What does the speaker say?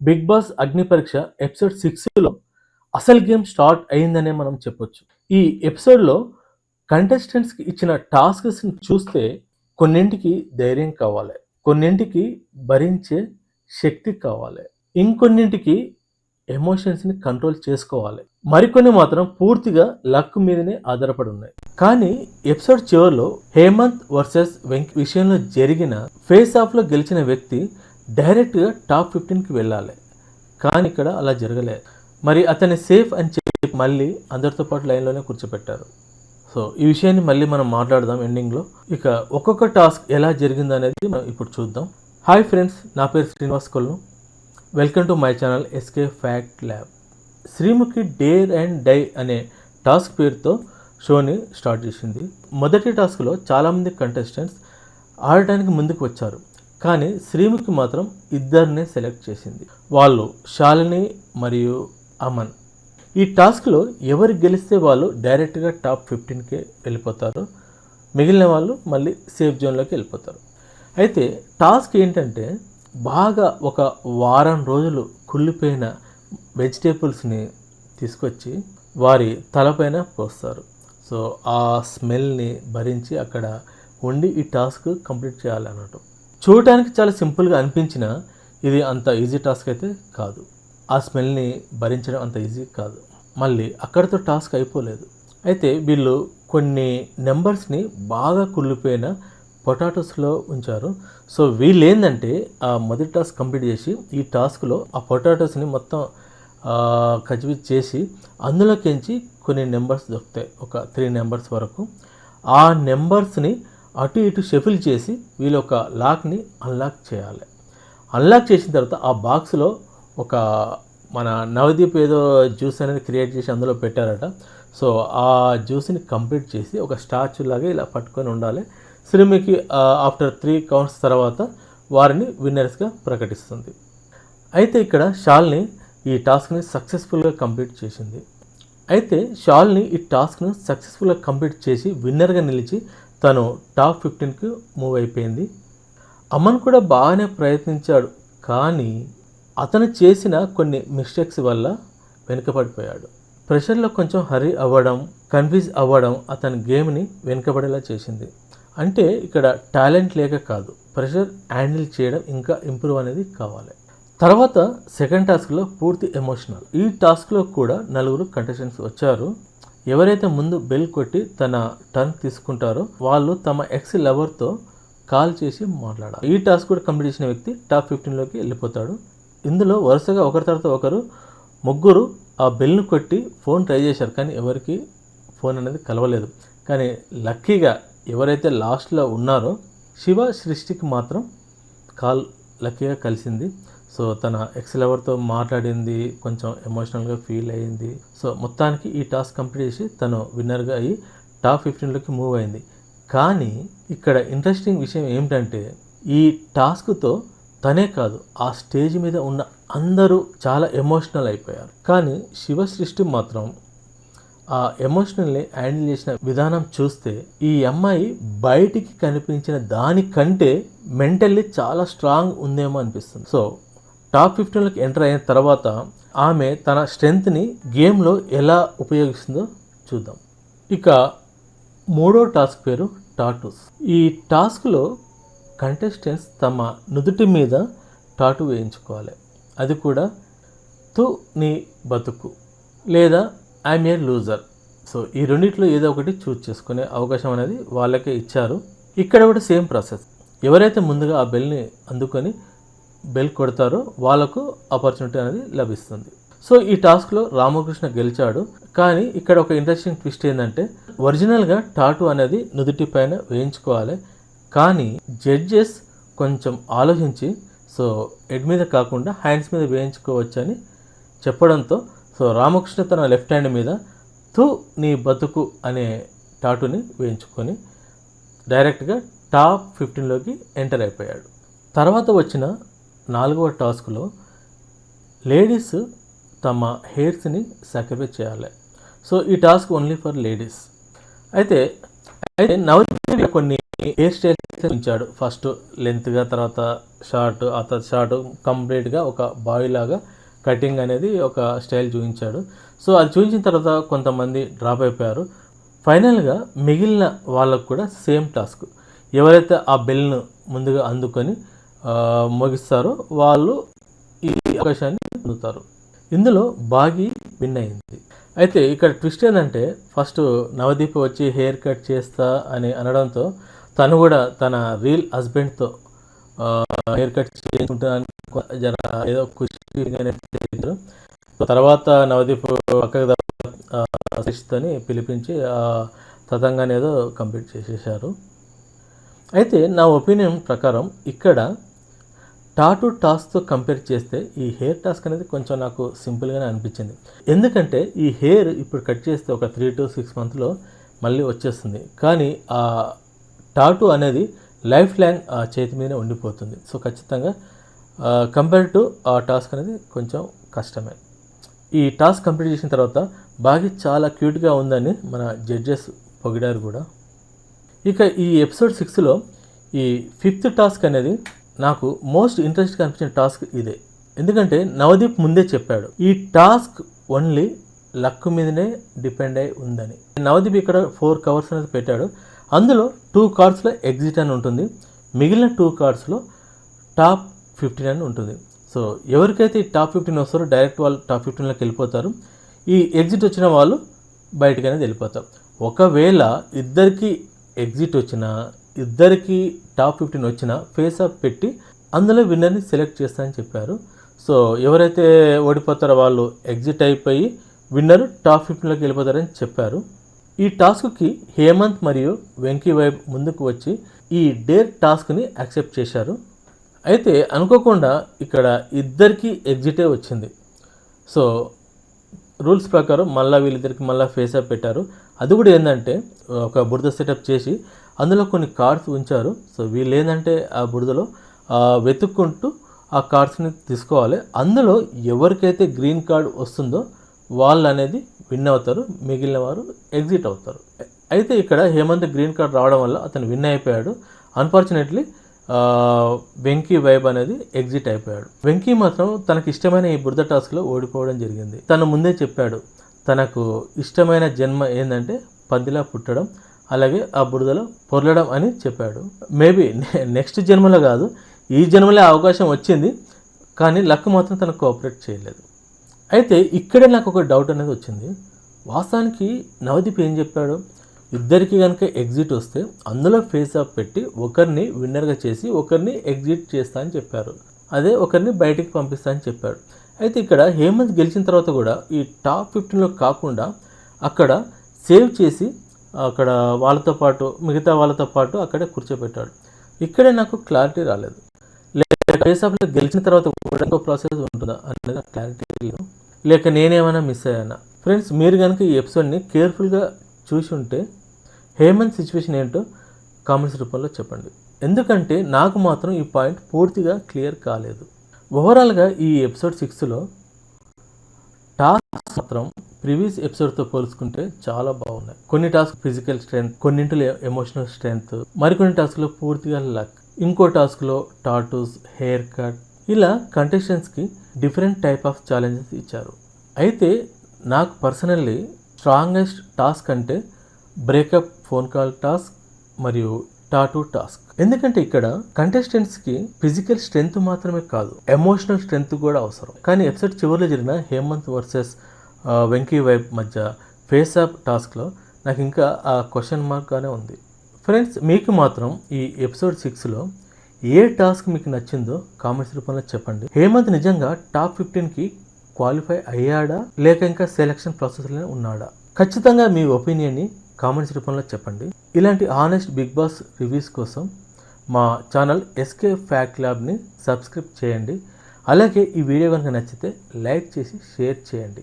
Big boss అగ్ని పరీక్ష episode 6లో అసలు గేమ్ స్టార్ట్ అయిందనే మనం చెప్పొచ్చు. ఈ ఎపిసోడ్‌లో కంటెస్టెంట్స్‌కి ఇచ్చిన టాస్క్స్‌ని చూస్తే కొన్నింటికి ధైర్యం కావాలి. కొన్నింటికి భరించే శక్తి కావాలి. ఇంకొన్నింటికి ఎమోషన్స్‌ని కంట్రోల్ చేసుకోవాలి. మరికొన్ని మాత్రం పూర్తిగా లక్ మీదనే ఆధారపడి ఉన్నాయి. కానీ ఎపిసోడ్ చివరిలో హేమంత్ వర్సెస్ వెంకీ విషయంలో జరిగిన ఫేస్ ఆఫ్‌లో గెలిచిన వ్యక్తి డైరెక్ట్‌గా టాప్ 15కి వెళ్ళాలి. కానీ ఇక్కడ అలా జరగలేదు. మరి అతన్ని సేఫ్ అని చెప్పి మళ్ళీ అందరితో పాటు లైన్‌లోనే కూర్చోపెట్టారు. సో ఈ విషయాన్ని మళ్ళీ మనం మాట్లాడదాం ఎండింగ్‌లో. ఇక ఒక్కొక్క టాస్క్ ఎలా జరిగిందనేది మనం ఇప్పుడు చూద్దాం. హాయ్ ఫ్రెండ్స్, నా పేరు Srinivas Kollu. Welcome to my channel SK Fact Lab. Sreemukhi dare and die అనే టాస్క్ పేరుతో షోని స్టార్ట్ చేసింది. మొదటి టాస్క్లో చాలామంది కంటెస్టెంట్స్ ఆడటానికి ముందుకు వచ్చారు. కానీ శ్రీముఖి మాత్రం ఇద్దరినే సెలెక్ట్ చేసింది. వాళ్ళు శాలిని మరియు అమన్. ఈ టాస్క్లో ఎవరు గెలిస్తే వాళ్ళు డైరెక్ట్గా టాప్ 15కే వెళ్ళిపోతారు. మిగిలిన వాళ్ళు మళ్ళీ సేఫ్ జోన్లోకి వెళ్ళిపోతారు. అయితే టాస్క్ ఏంటంటే బాగా ఒక వారం రోజులు కుళ్ళిపోయిన వెజిటేబుల్స్ని తీసుకొచ్చి వారి తలపైన పోస్తారు. సో ఆ స్మెల్ని భరించి అక్కడ ఉండి ఈ టాస్క్ కంప్లీట్ చేయాలన్నట్టు. చూడటానికి చాలా సింపుల్గా అనిపించినా ఇది అంత ఈజీ టాస్క్ అయితే కాదు. ఆ స్మెల్ని భరించడం అంత ఈజీ కాదు. మళ్ళీ అక్కడితో టాస్క్ అయిపోలేదు. అయితే వీళ్ళు కొన్ని నెంబర్స్ని బాగా కుళ్ళిపోయిన పొటాటోస్లో ఉంచారు. సో వీళ్ళు ఏంటంటే ఆ మొదటి టాస్క్ కంప్లీట్ చేసి ఈ టాస్క్లో ఆ పొటాటోస్ని మొత్తం కచివిచి చేసి అందులోకించి కొన్ని నెంబర్స్ దొరుకుతాయి, ఒక 3 నెంబర్స్ వరకు. ఆ నెంబర్స్ని అటు ఇటు షఫిల్ చేసి వీళ్ళు ఒక లాక్ని అన్లాక్ చేయాలి. అన్లాక్ చేసిన తర్వాత ఆ బాక్స్లో ఒక మన నవదీప్ ఏదో జ్యూస్ అనేది క్రియేట్ చేసి అందులో పెట్టారట. సో ఆ జ్యూస్ని కంప్లీట్ చేసి ఒక స్టాచ్యూ లాగా ఇలా పట్టుకొని ఉండాలి. శ్రీముఖి ఆఫ్టర్ 3 కౌంట్స్ తర్వాత వారిని విన్నర్స్గా ప్రకటిస్తుంది. అయితే ఇక్కడ శాలిని ఈ టాస్క్ని సక్సెస్ఫుల్గా కంప్లీట్ చేసింది. అయితే శాలిని ఈ టాస్క్ను సక్సెస్ఫుల్గా కంప్లీట్ చేసి విన్నర్గా నిలిచి తను టాప్ 15కి మూవ్ అయిపోయింది. అమన్ కూడా బాగానే ప్రయత్నించాడు, కానీ అతను చేసిన కొన్ని మిస్టేక్స్ వల్ల వెనుకబడిపోయాడు. ప్రెషర్లో కొంచెం హరీ అవ్వడం, కన్ఫ్యూజ్ అవ్వడం అతని గేమ్ని వెనుకబడేలా చేసింది. అంటే ఇక్కడ టాలెంట్ లేక కాదు, ప్రెషర్ హ్యాండిల్ చేయడం ఇంకా ఇంప్రూవ్ అనేది కావాలి. తర్వాత సెకండ్ టాస్క్లో పూర్తి ఎమోషనల్. ఈ టాస్క్లో కూడా 4 కంటెస్టెంట్స్ వచ్చారు. ఎవరైతే ముందు బెల్ కొట్టి తన టర్న్ తీసుకుంటారో వాళ్ళు తమ ఎక్స్ లవర్తో కాల్ చేసి మాట్లాడాలి. ఈ టాస్క్ కూడా కంప్లీట్ చేసిన వ్యక్తి టాప్ 15లోకి వెళ్ళిపోతాడు. ఇందులో వరుసగా ఒకరి తర్వాత ఒకరు ముగ్గురు ఆ బెల్ను కొట్టి ఫోన్ ట్రై చేశారు, కానీ ఎవరికి ఫోన్ అనేది కలవలేదు. కానీ లక్కీగా ఎవరైతే లాస్ట్లో ఉన్నారో శివ సృష్టికి మాత్రం కాల్ లక్కీగా కలిసింది. సో తన ఎక్స్ లవర్తో మాట్లాడింది, కొంచెం ఎమోషనల్గా ఫీల్ అయ్యింది. సో మొత్తానికి ఈ టాస్క్ కంప్లీట్ చేసి తను విన్నర్గా అయ్యి టాప్ 15లోకి మూవ్ అయింది. కానీ ఇక్కడ ఇంట్రెస్టింగ్ విషయం ఏమిటంటే ఈ టాస్క్తో తనే కాదు, ఆ స్టేజ్ మీద ఉన్న అందరూ చాలా ఎమోషనల్ అయిపోయారు. కానీ శివ సృష్టి మాత్రం ఆ ఎమోషనల్ని హ్యాండిల్ చేసిన విధానం చూస్తే ఈ అమ్మాయి బయటికి కనిపించిన దానికంటే మెంటల్లీ చాలా స్ట్రాంగ్ ఉందేమో అనిపిస్తుంది. సో టాప్ 15లోకి ఎంటర్ అయిన తర్వాత ఆమె తన స్ట్రెంగ్త్ని గేమ్లో ఎలా ఉపయోగిస్తుందో చూద్దాం. ఇక మూడో టాస్క్ పేరు టాటూస్. ఈ టాస్క్లో కంటెస్టెంట్స్ తమ నుదుటి మీద టాటూ వేయించుకోవాలి. అది కూడా తు నీ బతుకు లేదా ఐఎమ్ ఏ లూజర్. సో ఈ రెండిట్లో ఏదో ఒకటి చూస్ చేసుకునే అవకాశం అనేది వాళ్ళకే ఇచ్చారు. ఇక్కడ కూడా సేమ్ ప్రాసెస్. ఎవరైతే ముందుగా ఆ బెల్ని అందుకొని బెల్ కొడతారో వాళ్ళకు ఆపర్చునిటీ అనేది లభిస్తుంది. సో ఈ టాస్క్లో రామకృష్ణ గెలిచాడు. కానీ ఇక్కడ ఒక ఇంట్రెస్టింగ్ ట్విస్ట్ ఏంటంటే ఒరిజినల్గా టాటూ అనేది నుదుటి పైన వేయించుకోవాలి. కానీ జడ్జెస్ కొంచెం ఆలోచించి సో హెడ్ మీద కాకుండా హ్యాండ్స్ మీద వేయించుకోవచ్చని చెప్పడంతో సో రామకృష్ణ తన లెఫ్ట్ హ్యాండ్ మీద తు నీ బతుకు అనే టాటూని వేయించుకొని డైరెక్ట్గా టాప్ 15లోకి ఎంటర్ అయిపోయాడు. తర్వాత వచ్చిన 4వ టాస్క్లో లేడీస్ తమ హెయిర్స్ని సాక్రిఫైస్ చేయాలి. సో ఈ టాస్క్ ఓన్లీ ఫర్ లేడీస్. అయితే నవదీప్ కొన్ని హెయిర్ స్టైల్ ఉంచాడు. ఫస్ట్ లెంత్గా, తర్వాత షార్ట్, ఆ తర్వాత షార్ట్, కంప్లీట్గా ఒక బాయ్ లాగా కటింగ్ అనేది ఒక స్టైల్ చూపించాడు. సో అది చూపించిన తర్వాత కొంతమంది డ్రాప్ అయిపోయారు. ఫైనల్గా మిగిలిన వాళ్ళకు కూడా సేమ్ టాస్క్. ఎవరైతే ఆ బెల్ను ముందుగా అందుకొని ముగిస్తారో వాళ్ళు ఈ అవకాశాన్ని పొందుతారు. ఇందులో బాగి విన్ అయింది. అయితే ఇక్కడ ట్విస్ట్ ఏంటంటే, ఫస్ట్ నవదీప్ వచ్చి హెయిర్ కట్ చేస్తా అని అనడంతో తను కూడా తన రియల్ హస్బెండ్తో హెయిర్ కట్ చేసుకుంటాను జర ఏదో ఖుషి అనేది. తర్వాత నవదీప్ పక్కకు తని పిలిపించి తతంగానే ఏదో కంప్లీట్ చేసేసారు. అయితే నా ఒపీనియన్ ప్రకారం ఇక్కడ టాటూ టాస్క్తో కంపేర్ చేస్తే ఈ హెయిర్ టాస్క్ అనేది కొంచెం నాకు సింపుల్గానే అనిపించింది. ఎందుకంటే ఈ హెయిర్ ఇప్పుడు కట్ చేస్తే ఒక 3 to 6 monthsలో మళ్ళీ వచ్చేస్తుంది. కానీ ఆ టాటూ అనేది లైఫ్ లాంగ్ ఆ చేతి మీదనే ఉండిపోతుంది. సో ఖచ్చితంగా కంపేర్ టు ఆ టాస్క్ అనేది కొంచెం కష్టమే. ఈ టాస్క్ కంప్లీట్ చేసిన తర్వాత బాగా చాలా క్యూట్గా ఉందని మన జడ్జెస్ పొగిడారు కూడా. ఇక ఈ ఎపిసోడ్ 6లో ఈ 5th టాస్క్ అనేది నాకు మోస్ట్ ఇంట్రెస్ట్గా అనిపించిన టాస్క్ ఇదే. ఎందుకంటే నవదీప్ ముందే చెప్పాడు ఈ టాస్క్ ఓన్లీ లక్ మీదనే డిపెండ్ అయి ఉందని. నవదీప్ ఇక్కడ 4 కవర్స్ అనేది పెట్టాడు. అందులో 2 కార్డ్స్లో ఎగ్జిట్ అని ఉంటుంది, మిగిలిన 2 కార్డ్స్లో టాప్ 15 అని ఉంటుంది. సో ఎవరికైతే ఈ టాప్ 15 వస్తారో డైరెక్ట్ వాళ్ళు టాప్ 15లోకి వెళ్ళిపోతారు. ఈ ఎగ్జిట్ వచ్చిన వాళ్ళు బయటకు అనేది వెళ్ళిపోతారు. ఒకవేళ ఇద్దరికి ఎగ్జిట్ వచ్చినా, ఇద్దరికి టాప్ 15 వచ్చినా ఫేస్ ఆఫ్ పెట్టి అందులో విన్నర్ని సెలెక్ట్ చేస్తానని చెప్పారు. సో ఎవరైతే ఓడిపోతారో వాళ్ళు ఎగ్జిట్ అయిపోయి విన్నర్ టాప్ 15లోకి వెళ్ళిపోతారని చెప్పారు. ఈ టాస్క్కి హేమంత్ మరియు వెంకీ వైబ్ ముందుకు వచ్చి ఈ డేర్ టాస్క్ని యాక్సెప్ట్ చేశారు. అయితే అనుకోకుండా ఇక్కడ ఇద్దరికి ఎగ్జిటే వచ్చింది. సో రూల్స్ ప్రకారం మళ్ళీ వీళ్ళిద్దరికి మళ్ళీ ఫేస్ ఆఫ్ పెట్టారు. అది కూడా ఏంటంటే ఒక బురద సెటప్ చేసి అందులో కొన్ని కార్డ్స్ ఉంచారు. సో వీళ్ళు ఏంటంటే ఆ బురదలో వెతుక్కుంటూ ఆ కార్డ్స్ని తీసుకోవాలి. అందులో ఎవరికైతే గ్రీన్ కార్డ్ వస్తుందో వాళ్ళు అనేది విన్ అవుతారు, మిగిలిన వారు ఎగ్జిట్ అవుతారు. అయితే ఇక్కడ హేమంత్ గ్రీన్ కార్డ్ రావడం వల్ల అతను విన్ అయిపోయాడు. అన్ఫార్చునేట్లీ వెంకీ వైబ్ అనేది ఎగ్జిట్ అయిపోయాడు. వెంకీ మాత్రం తనకి ఇష్టమైన ఈ బురద టాస్క్లో ఓడిపోవడం జరిగింది. తను ముందే చెప్పాడు తనకు ఇష్టమైన జన్మ ఏంటంటే పందిలా పుట్టడం, అలాగే ఆ బురదలో పొర్లడం అని చెప్పాడు. మేబీ నెక్స్ట్ జన్మలో కాదు, ఈ జన్మలో అవకాశం వచ్చింది, కానీ లక్ మాత్రం తనకు కోఆపరేట్ చేయలేదు. అయితే ఇక్కడే నాకు ఒక డౌట్ అనేది వచ్చింది. వాస్తవానికి నవదీప్ ఏం చెప్పాడు, ఇద్దరికి కనుక ఎగ్జిట్ వస్తే అందులో ఫేస్ ఆఫ్ పెట్టి ఒకరిని విన్నర్గా చేసి ఒకరిని ఎగ్జిట్ చేస్తా అని చెప్పారు, అదే ఒకరిని బయటికి పంపిస్తా అని చెప్పాడు. అయితే ఇక్కడ హేమంత్ గెలిచిన తర్వాత కూడా ఈ టాప్ 15లో కాకుండా అక్కడ సేవ్ చేసి అక్కడ వాళ్ళతో పాటు మిగతా వాళ్ళతో పాటు అక్కడే కూర్చోబెట్టాడు. ఇక్కడే నాకు క్లారిటీ రాలేదు. లేక ఫేస్ ఆఫ్లో గెలిచిన తర్వాత కూడా ఇంకో ప్రాసెస్ ఉంటుందా అనేది నాకు క్లారిటీ లేదు, లేక నేనేమైనా మిస్ అయ్యానా. ఫ్రెండ్స్, మీరు కనుక ఈ ఎపిసోడ్ని కేర్ఫుల్గా చూసి ఉంటే హేమంత్ సిచ్యువేషన్ ఏంటో కామెంట్స్ రూపంలో చెప్పండి. ఎందుకంటే నాకు మాత్రం ఈ పాయింట్ పూర్తిగా క్లియర్ కాలేదు. ఓవరాల్గా ఈ ఎపిసోడ్ 6లో టాస్క్ మాత్రం ప్రీవియస్ ఎపిసోడ్తో పోల్చుకుంటే చాలా బాగున్నాయి. కొన్ని టాస్క్ ఫిజికల్ స్ట్రెంగ్త్, కొన్నింటిలో ఎమోషనల్ స్ట్రెంగ్త్, మరికొన్ని టాస్క్లో పూర్తిగా లక్, ఇంకో టాస్క్లో టాటూస్, హెయిర్ కట్, ఇలా కంటెస్టెంట్స్కి డిఫరెంట్ టైప్ ఆఫ్ ఛాలెంజెస్ ఇచ్చారు. అయితే నాకు పర్సనల్లీ స్ట్రాంగెస్ట్ టాస్క్ అంటే బ్రేకప్ ఫోన్ కాల్ టాస్క్ మరియు టాటూ టాస్క్. ఎందుకంటే ఇక్కడ కంటెస్టెంట్స్కి ఫిజికల్ స్ట్రెంగ్త్ మాత్రమే కాదు, ఎమోషనల్ స్ట్రెంగ్త్ కూడా అవసరం. కానీ ఎపిసోడ్ చివరిలో జరిగిన హేమంత్ వర్సెస్ వెంకీ వైబ్ మధ్య ఫేస్ ఆఫ్ టాస్క్లో నాకు ఇంకా ఆ క్వశ్చన్ మార్క్గానే ఉంది. ఫ్రెండ్స్, మీకు మాత్రం ఈ ఎపిసోడ్ 6లో ఏ టాస్క్ మీకు నచ్చిందో కామెంట్స్ రూపంలో చెప్పండి. హేమంత్ నిజంగా టాప్ 15కి క్వాలిఫై అయ్యాడా, లేక ఇంకా సెలక్షన్ ప్రాసెస్లోనే ఉన్నాడా? ఖచ్చితంగా మీ ఒపీనియన్ని కామెంట్స్ రూపంలో చెప్పండి. ఇలాంటి హానెస్ట్ బిగ్ బాస్ రివ్యూస్ కోసం మా ఛానల్ ఎస్కే ఫ్యాక్ట్ ల్యాబ్ని సబ్స్క్రైబ్ చేయండి. అలాగే ఈ వీడియో కనుక నచ్చితే లైక్ చేసి షేర్ చేయండి.